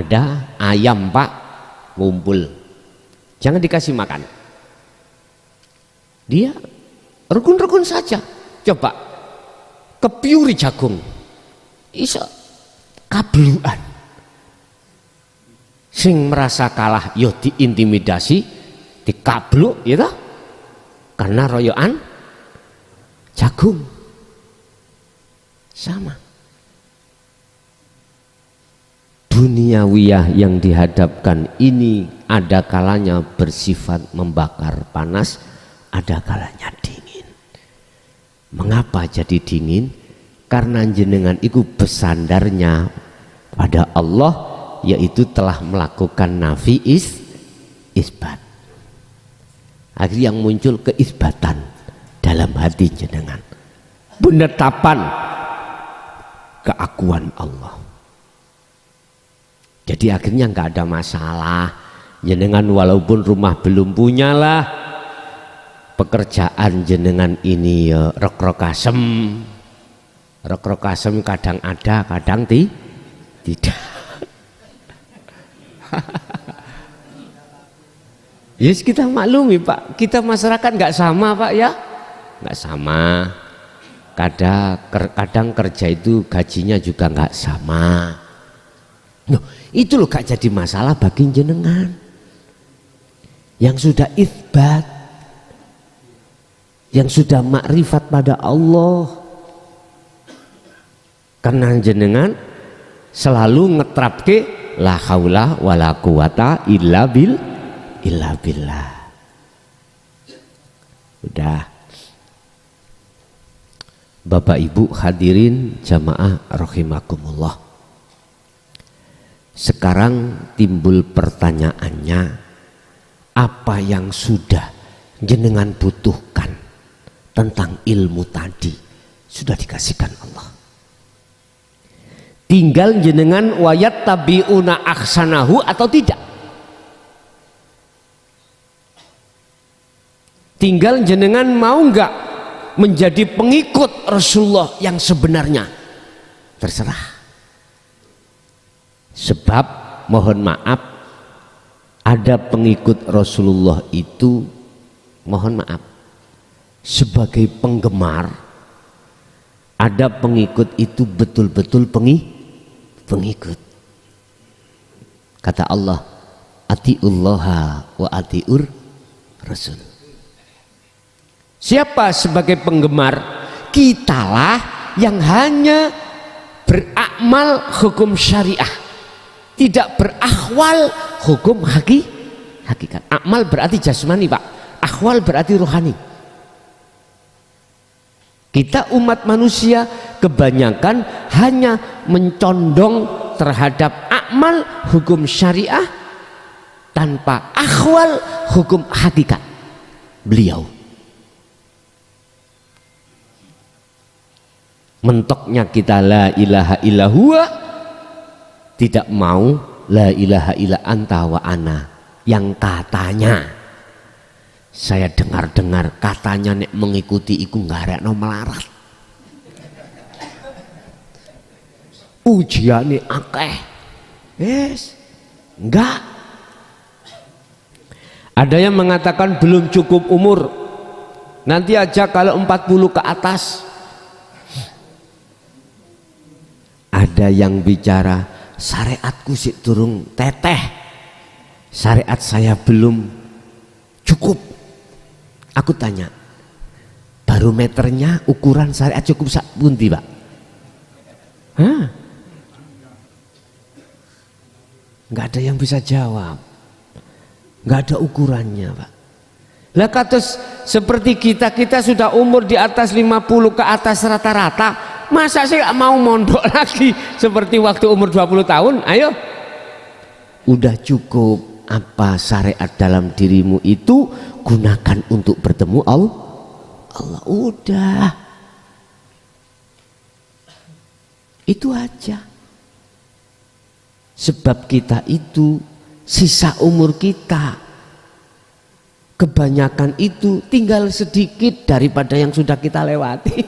ada ayam Pak ngumpul, jangan dikasih makan, dia rukun-rukun saja. Coba kepiuri jagung iso kabluan, sing merasa kalah yo diintimidasi, dikabluk ya toh, karena royoan jagung. Sama duniawiyah yang dihadapkan ini ada kalanya bersifat membakar panas, ada kalanya dingin. Mengapa jadi dingin? Karena jenengan itu besandarnya pada Allah, yaitu telah melakukan nafi isbat. Akhirnya yang muncul keisbatan dalam hati jenengan, penetapan keakuan Allah. Jadi akhirnya nggak ada masalah. Jenengan walaupun rumah belum punya lah, pekerjaan jenengan ini ya rok-rokasem, rok-rokasem kadang ada, kadang tidak. Yes, kita maklumi Pak, kita masyarakat nggak sama Pak ya, nggak sama. Kadang kerja itu gajinya juga nggak sama. Loh, itu loh gak jadi masalah bagi jenengan yang sudah itsbat, yang sudah makrifat pada Allah. Karena jenengan selalu ngetrapke la haula wala quwata illa billah. Udah. Bapak Ibu hadirin jamaah rahimakumullah. Sekarang timbul pertanyaannya, apa yang sudah jenengan butuhkan tentang ilmu tadi sudah dikasihkan Allah. Tinggal jenengan wayat tabiuna ahsanahu atau tidak. Tinggal jenengan mau enggak menjadi pengikut Rasulullah yang sebenarnya, terserah. Sebab mohon maaf, ada pengikut Rasulullah itu mohon maaf sebagai penggemar, ada pengikut itu betul-betul pengikut. Kata Allah, atiullaha wa atiur rasul. Siapa sebagai penggemar? Kitalah yang hanya beramal hukum syariah, tidak berakhwal hukum hakikat. Amal berarti jasmani Pak, akhwal berarti rohani. Kita umat manusia kebanyakan hanya mencondong terhadap amal hukum syariah tanpa akhwal hukum hakikat beliau. Mentoknya kita la ilaha illa huwa, tidak mau la ilaha illa anta wa ana, yang katanya saya dengar-dengar katanya nek mengikuti iku ngarekno melarat, ujiane akeh. Yes, enggak. Ada yang mengatakan belum cukup umur, nanti aja kalau 40 ke atas. Ada yang bicara syariatku sih turung teteh, syariat saya belum cukup. Aku tanya, barometernya ukuran syariat cukup sak pundi Pak? Hah? Nggak ada yang bisa jawab, nggak ada ukurannya Pak. Lah kados seperti kita sudah umur di atas 50 ke atas rata-rata, masa sih gak mau mondok lagi seperti waktu umur 20 tahun? Ayo, udah cukup. Apa syariat dalam dirimu itu gunakan untuk bertemu Allah. Udah, itu aja. Sebab kita itu sisa umur kita kebanyakan itu tinggal sedikit daripada yang sudah kita lewati.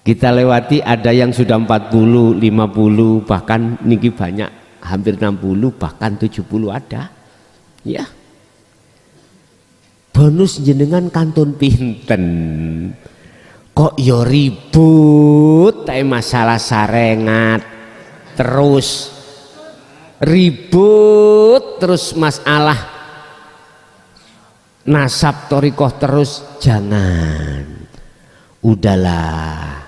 Kita lewati ada yang sudah 40, 50, bahkan niki banyak hampir 60, bahkan 70 ada. Ya. Bonus jenengan kantun pinten. Kok yo ribut masalah sarengat. Terus ribut terus masalah nasab torikoh terus, jangan. Udahlah.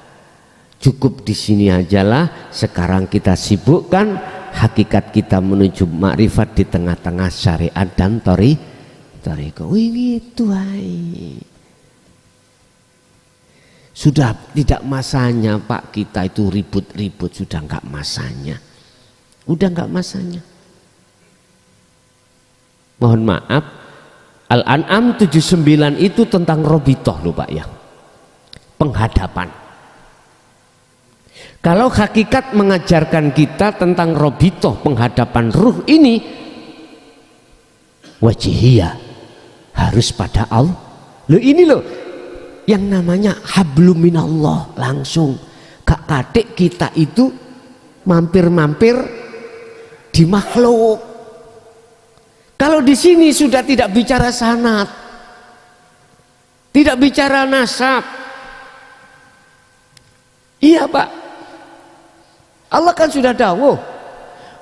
Cukup di sini ajalah. Sekarang kita sibukkan hakikat kita menuju makrifat di tengah-tengah syariat dan toriko. Ini itu sudah tidak masanya Pak, kita itu ribut-ribut, sudah enggak masanya. Udah enggak masanya. Mohon maaf, Al-An'am 79 itu tentang robitoh loh Pak ya. Penghadapan. Kalau hakikat mengajarkan kita tentang robitoh penghadapan ruh ini, wajihiyah, harus pada Allah. Loh ini loh yang namanya hablum minallah, langsung gak kadek kita itu mampir-mampir di makhluk. Kalau di sini sudah tidak bicara sanad, tidak bicara nasab. Iya Pak, Allah kan sudah dawuh,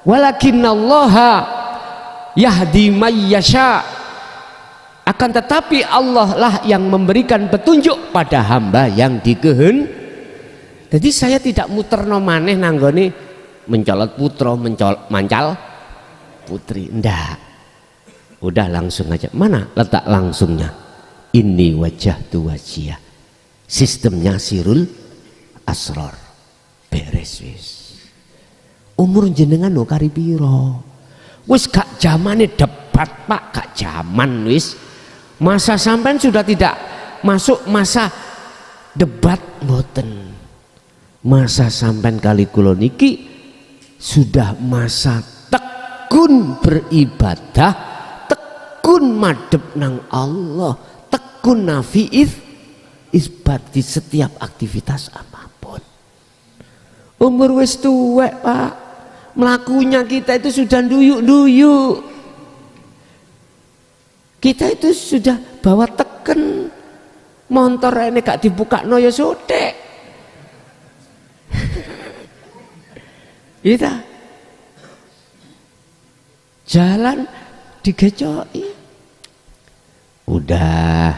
walakinnallaha yahdi may yasha, akan tetapi Allah lah yang memberikan petunjuk pada hamba yang dikehendaki. Jadi saya tidak muter no maneh nanggone mencolot putra, mancal putri, ndak. Udah langsung aja. Mana letak langsungnya? Ini wajah tu wajiyah. Sistemnya sirul asror. Beres wis. Umur jenengan lo kari piro? Wis gak zamane debat Pak, gak zaman wis. Masa sampean sudah tidak masuk masa debat mboten. Masa sampean kali kula niki sudah masa tekun beribadah, tekun madhep nang Allah, tekun nafi'ith isbat di setiap aktivitas apapun. Umur wis tuwek Pak, melakunya kita itu sudah duyuk-duyuk. Kita itu sudah bawa teken, motor ini gak dibuka no ya sodek. Kita jalan digecoi. Udah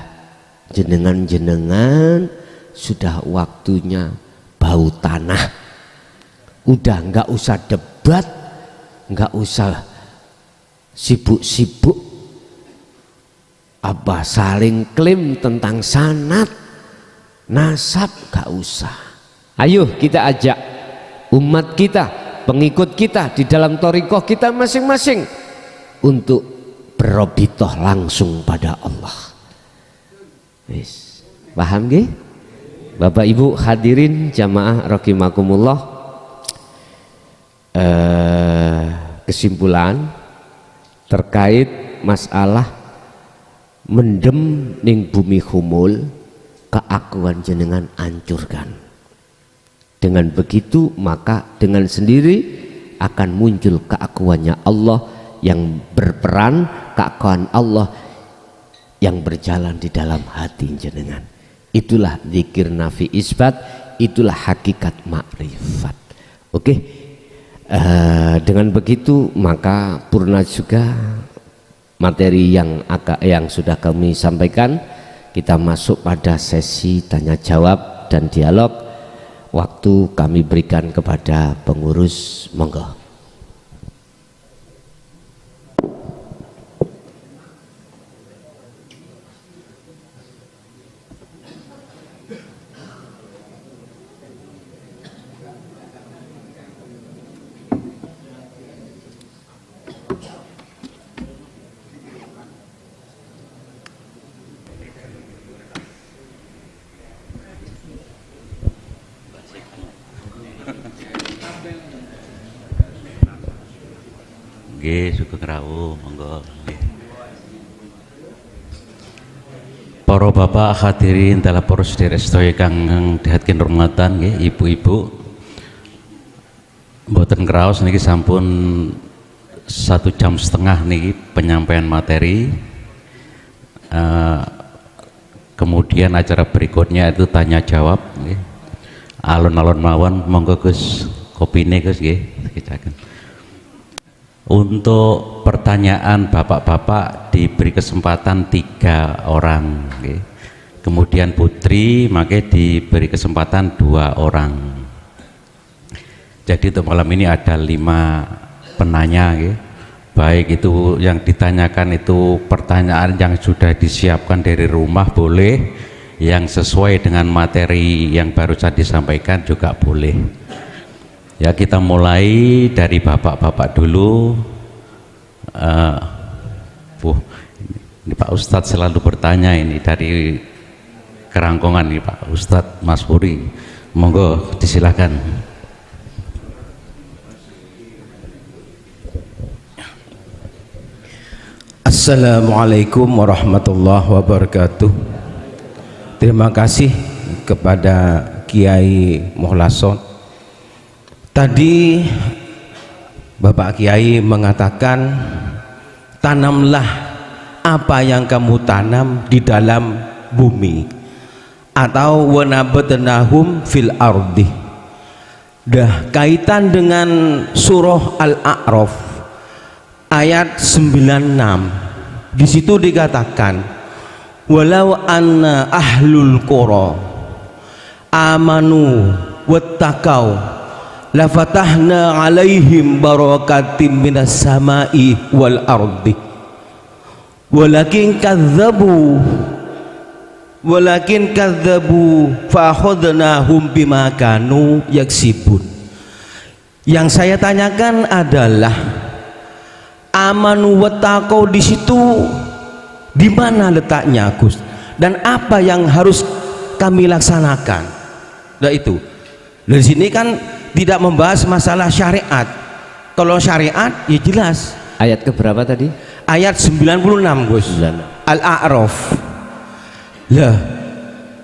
jenengan-jenengan sudah waktunya bau tanah. Udah nggak usah debat, nggak usah sibuk-sibuk apa saling klaim tentang sanad nasab, nggak usah. Ayo kita ajak umat kita, pengikut kita di dalam thariqah kita masing-masing untuk berobitoh langsung pada Allah. Wis, paham nggih? Bapak Ibu hadirin jamaah rahimakumullah. Kesimpulan terkait masalah mendem ning bumi humul, keakuan jenengan ancurkan. Dengan begitu maka dengan sendiri akan muncul keakuannya Allah yang berperan, keakuan Allah yang berjalan di dalam hati jenengan. Itulah zikir nafi isbat, itulah hakikat makrifat. Oke. Dengan begitu maka purna juga materi yang sudah kami sampaikan. Kita masuk pada sesi tanya jawab dan dialog. Waktu kami berikan kepada pengurus, monggo. Nggih, sugeng rawuh, monggo. Nggih. Para bapak hadirin dalam poros sedherek kang dihatken hormatan nggih, ibu-ibu. Mboten kraos niki sampun 1,5 jam niki penyampaian materi. Kemudian acara berikutnya itu tanya jawab nggih. Alon-alon mawon, monggo Gus, kopine Gus nggih. Untuk pertanyaan bapak-bapak diberi kesempatan 3 orang, okay. Kemudian putri maka diberi kesempatan 2 orang. Jadi untuk malam ini ada 5 penanya, okay. Baik itu yang ditanyakan itu pertanyaan yang sudah disiapkan dari rumah boleh, yang sesuai dengan materi yang baru saja disampaikan juga boleh. Ya, kita mulai dari bapak-bapak dulu. Ini Pak Ustadz selalu bertanya ini dari Kerangkongan nih Pak Ustadz Mas Huri, monggo disilakan. Assalamualaikum warahmatullahi wabarakatuh. Terima kasih kepada Kiai Mohlason. Tadi Bapak Kiai mengatakan, tanamlah apa yang kamu tanam di dalam bumi, atau wanabatnahum fil ardi. Dah kaitan dengan surah Al-A'raf ayat 96. Di situ dikatakan, walau anna ahlul qura amanu wattaqau la fatahna alaihim barakatim minas samai wal ardi walakin kadzabu fa akhadnahum bima kanu yaksibun. Yang saya tanyakan adalah amanu wattaqau di situ di mana letaknya Gus, dan apa yang harus kami laksanakan? Nah itu dari sini kan tidak membahas masalah syariat. Kalau syariat ya jelas. Ayat keberapa tadi? Ayat 96 Gus. Al-A'raf. Lah,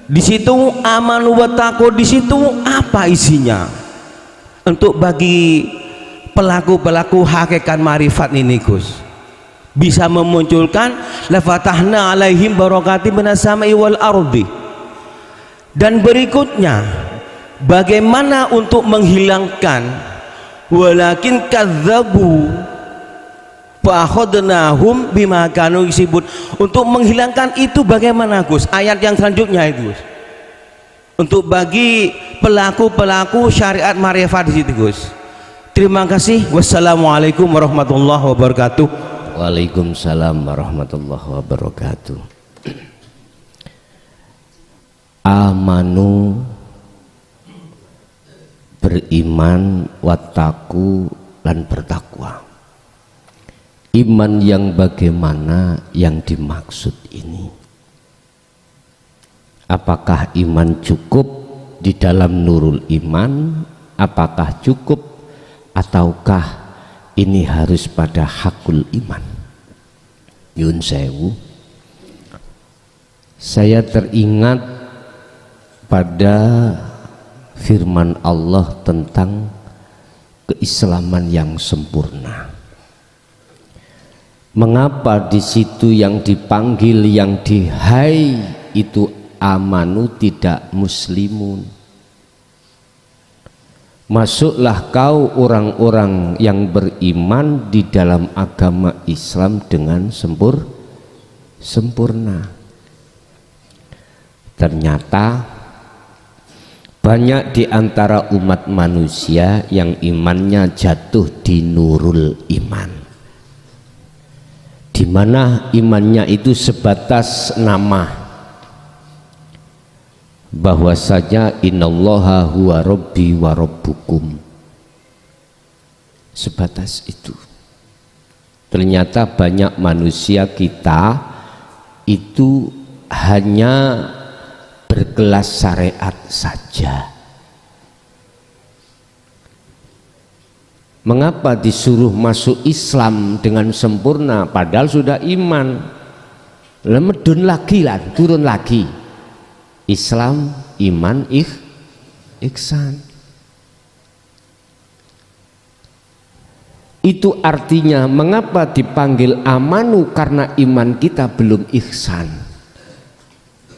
di situ amanu wa taqwa, di situ apa isinya? Untuk bagi pelaku-pelaku hakikat marifat ini Gus, bisa memunculkan la fatahna alaihim barakatim minas samai wal ardi. Dan berikutnya, bagaimana untuk menghilangkan walakin kadzabu fa akhadnahum bima kanu yaksibun. Untuk menghilangkan itu bagaimana Gus? Ayat yang selanjutnya itu Gus. Untuk bagi pelaku-pelaku syariat marifat di situ Gus. Terima kasih. Wassalamualaikum warahmatullahi wabarakatuh. Waalaikumsalam warahmatullahi wabarakatuh. Amanu, beriman, wattaku, dan bertakwa. Iman yang bagaimana yang dimaksud ini? Apakah iman cukup di dalam nurul iman? Apakah cukup ataukah ini harus pada hakul iman? Yun sewu, saya teringat pada firman Allah tentang keislaman yang sempurna. Mengapa di situ yang dipanggil, yang dihai itu amanu, tidak muslimun? Masuklah kau orang-orang yang beriman di dalam agama Islam dengan sempurna. Ternyata banyak di antara umat manusia yang imannya jatuh di nurul iman, di mana imannya itu sebatas nama, bahwasanya innallaha huwa rabbi wa rabbukum, sebatas itu. Ternyata banyak manusia kita itu hanya berkelas syariat saja. Mengapa disuruh masuk Islam dengan sempurna padahal sudah iman? Medun lagi lah, turun lagi. Islam, iman, ihsan. Itu artinya mengapa dipanggil amanu, karena iman kita belum ihsan.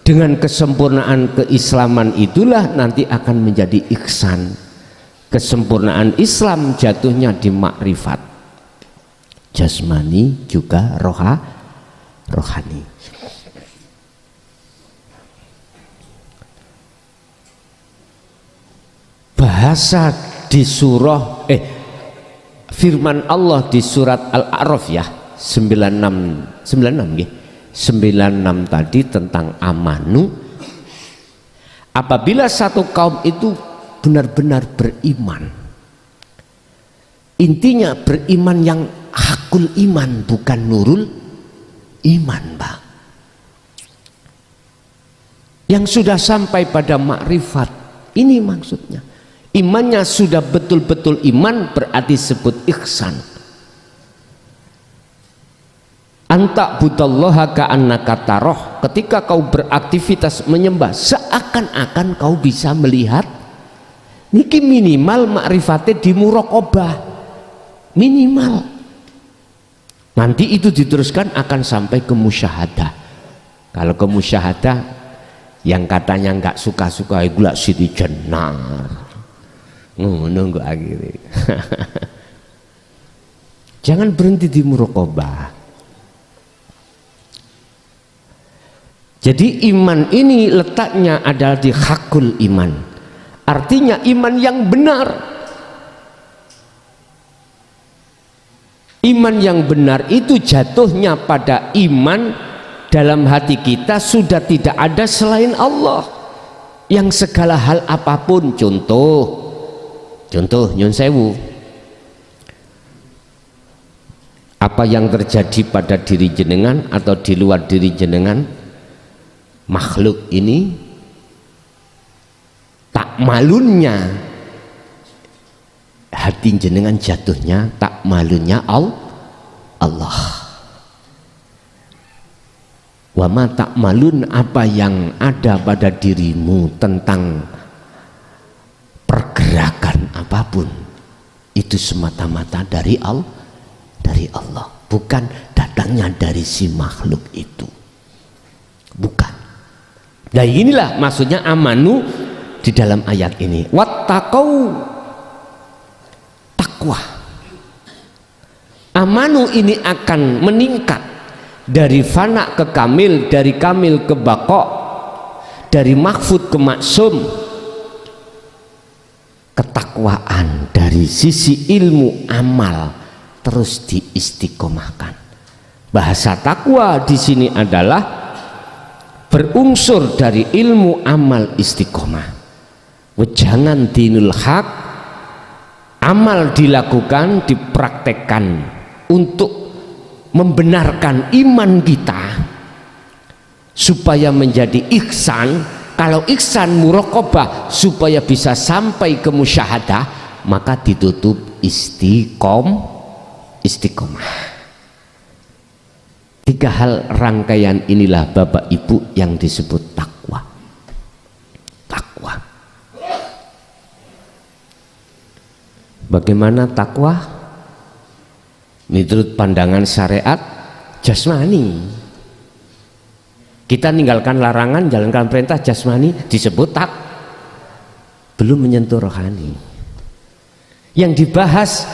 Dengan kesempurnaan keislaman itulah nanti akan menjadi ihsan. Kesempurnaan Islam jatuhnya di makrifat jasmani juga rohani. Bahasa di surah firman Allah di surat Al-A'raf ya 96 tadi tentang amanu. Apabila satu kaum itu benar-benar beriman, intinya beriman yang hakul iman, bukan nurul iman, Pak, yang sudah sampai pada makrifat. Ini maksudnya imannya sudah betul-betul iman, berarti sebut ihsan. Anta budallaha ka'annaka taroh, ketika kau beraktivitas menyembah seakan-akan kau bisa melihat. Niki minimal makrifatnya di muraqabah, minimal. Nanti itu diteruskan akan sampai ke musyahadah. Kalau ke musyahadah yang katanya nggak suka-suka gula siti jenar nunggu akhirnya. Jangan berhenti di muraqabah. Jadi iman ini letaknya adalah di hakul iman, artinya iman yang benar. Iman yang benar itu jatuhnya pada iman dalam hati kita sudah tidak ada selain Allah, yang segala hal apapun. Contoh nyun sewu, apa yang terjadi pada diri jenengan atau di luar diri jenengan, makhluk ini tak malunnya hati jenengan, jatuhnya tak malunnya Allah. Wa ma tak malun, apa yang ada pada dirimu tentang pergerakan apapun, itu semata-mata dari Allah, bukan datangnya dari si makhluk itu, bukan. Nah inilah maksudnya amanu di dalam ayat ini. Wattaqau, takwa. Amanu ini akan meningkat dari fana ke kamil, dari kamil ke baqo, dari mahfud ke maksum. Ketakwaan dari sisi ilmu amal terus diistiqomahkan. Bahasa takwa di sini adalah berunsur dari ilmu amal istiqomah. Jangan dinul haq, amal dilakukan, dipraktekkan untuk membenarkan iman kita supaya menjadi ihsan. Kalau ihsan muraqabah supaya bisa sampai ke musyahadah, maka ditutup istiqomah. 3 hal rangkaian inilah Bapak Ibu yang disebut takwa. Bagaimana takwa? Menurut pandangan syariat jasmani. Kita ninggalkan larangan, jalankan perintah jasmani, disebut belum menyentuh rohani. Yang dibahas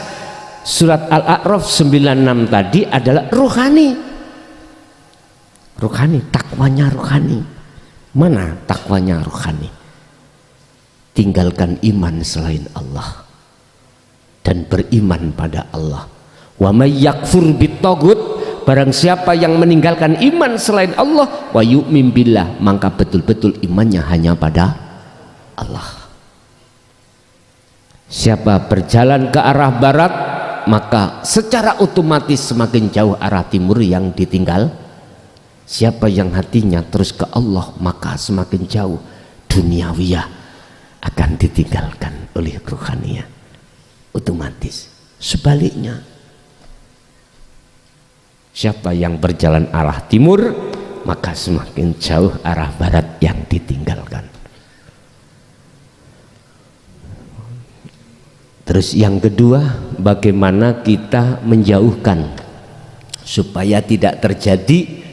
surat Al-A'raf 96 tadi adalah rohani. Takwanya rohani. Mana takwanya rohani? Tinggalkan iman selain Allah dan beriman pada Allah. Wa may yakfur bitaghut, barang siapa yang meninggalkan iman selain Allah, wa yu'min billah, maka betul-betul imannya hanya pada Allah. Siapa berjalan ke arah barat, maka secara otomatis semakin jauh arah timur yang ditinggal. Siapa yang hatinya terus ke Allah, maka semakin jauh duniawiyah akan ditinggalkan oleh rohaniyah. Otomatis sebaliknya, siapa yang berjalan arah timur, maka semakin jauh arah barat yang ditinggalkan. Terus yang kedua, bagaimana kita menjauhkan supaya tidak terjadi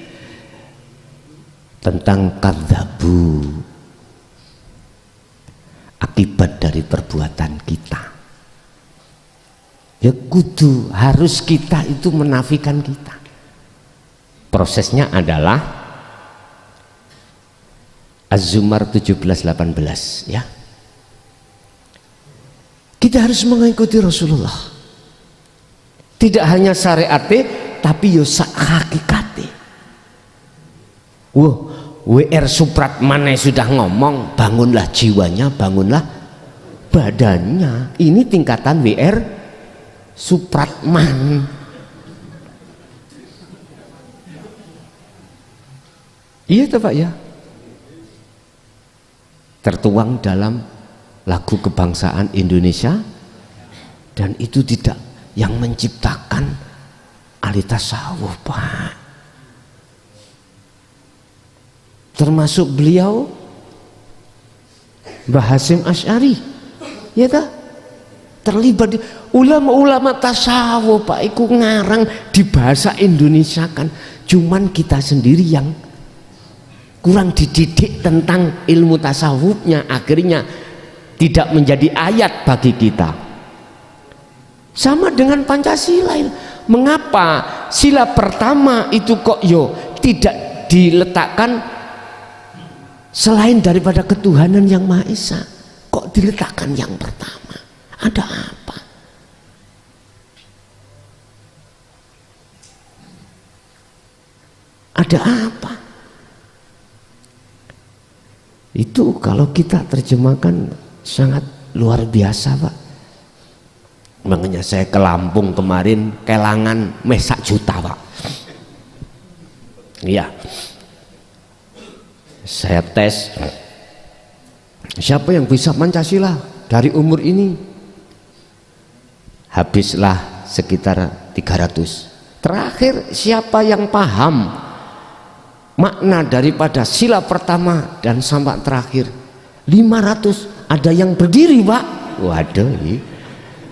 tentang kadzabu, akibat dari perbuatan kita. Ya kudu harus kita itu menafikan kita. Prosesnya adalah Az-Zumar 17:18 ya. Kita harus mengikuti Rasulullah. Tidak hanya syariate tapi yo sak hakikate. WR Supratman sudah ngomong, bangunlah jiwanya, bangunlah badannya. Ini tingkatan WR Supratman. Iya toh Pak ya? Tertuang dalam lagu kebangsaan Indonesia, dan itu tidak yang menciptakan ahli tasawuf Pak, termasuk beliau Mbah Hasyim Asy'ari ya tak? Terlibat di ulama-ulama tasawuf Pak, iku ngarang di bahasa Indonesia kan, cuman kita sendiri yang kurang dididik tentang ilmu tasawufnya, akhirnya tidak menjadi ayat bagi kita. Sama dengan Pancasila. Mengapa sila pertama itu kok tidak diletakkan selain daripada ketuhanan yang Maha Esa? Kok diletakkan yang pertama? Ada apa? Ada apa? Itu kalau kita terjemahkan sangat luar biasa Pak. Makanya saya ke Lampung kemarin, kelangan meh 1 juta Pak. Iya, saya tes siapa yang bisa Pancasila dari umur ini, habislah sekitar 300. Terakhir siapa yang paham makna daripada sila pertama dan sampai terakhir, 500. Ada yang berdiri Pak. Waduh,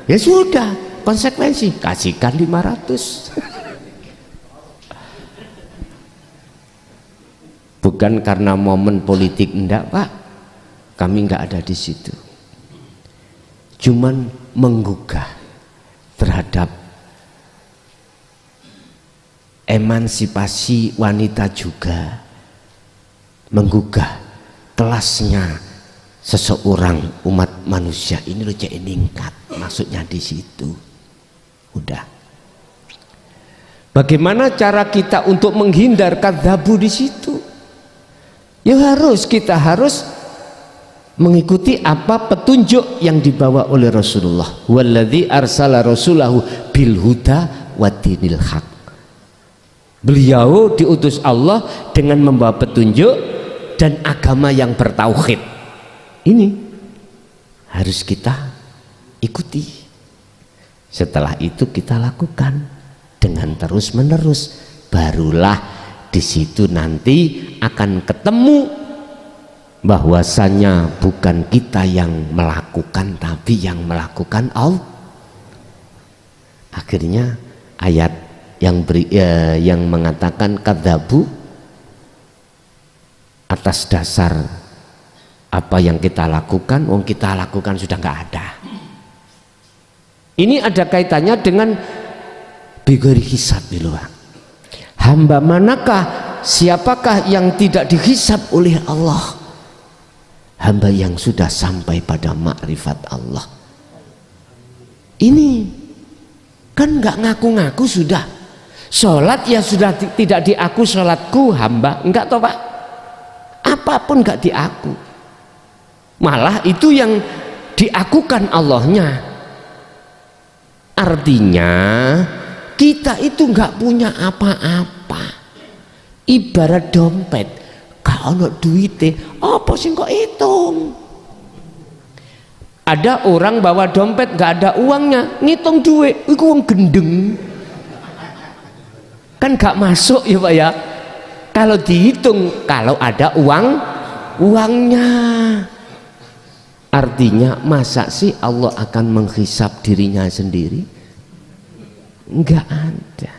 ya sudah, konsekuensi kasihkan 500. Bukan karena momen politik, enggak Pak, kami enggak ada di situ, cuman menggugah terhadap emansipasi wanita, juga menggugah kelasnya seseorang umat manusia ini loh, cek meningkat, maksudnya di situ. Udah. Bagaimana cara kita untuk menghindar kadzabu di situ? Ya kita harus mengikuti apa petunjuk yang dibawa oleh Rasulullah. Walladzi arsala rasulahu bil huda wa dinil haq. Beliau diutus Allah dengan membawa petunjuk dan agama yang bertauhid. Ini harus kita ikuti. Setelah itu kita lakukan dengan terus menerus, barulah di situ nanti akan ketemu bahwasanya bukan kita yang melakukan, tapi yang melakukan Allah. Akhirnya ayat yang mengatakan kadzabu atas dasar apa yang kita lakukan, kita lakukan sudah nggak ada. Ini ada kaitannya dengan bigori hisab dulu. Hamba manakah, siapakah yang tidak dihisab oleh Allah? Hamba yang sudah sampai pada makrifat Allah. Ini kan nggak ngaku-ngaku sudah. Sholat ya sudah tidak diaku sholatku hamba, enggak toh Pak? Apapun nggak diaku. Malah itu yang diakukan Allahnya. Artinya kita itu nggak punya apa-apa. Ibarat dompet, kalau duitnya apa sih kok hitung? Ada orang bawa dompet nggak ada uangnya, ngitung duit, itu uang gendeng. Kan nggak masuk ya Pak ya. kalau dihitung kalau ada uangnya. Artinya masa sih Allah akan menghisap dirinya sendiri? Enggak ada.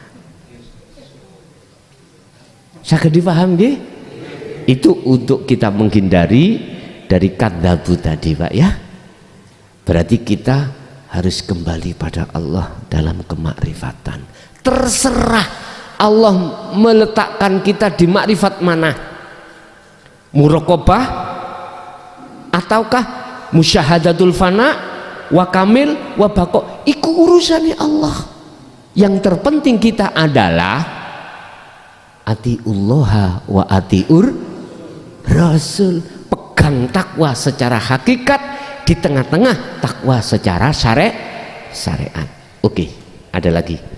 Saged dipaham nggih? Itu untuk kita menghindari dari kadzabu tadi, Pak ya. Berarti kita harus kembali pada Allah dalam kemakrifatan. Terserah Allah meletakkan kita di makrifat mana, muraqabah ataukah musyahadatul fana wa kamil wa baqo. Iku urusannya Allah. Yang terpenting kita adalah atiullaha wa atiur rasul. Pegang takwa secara hakikat, di tengah-tengah takwa secara syariat. Oke, ada lagi.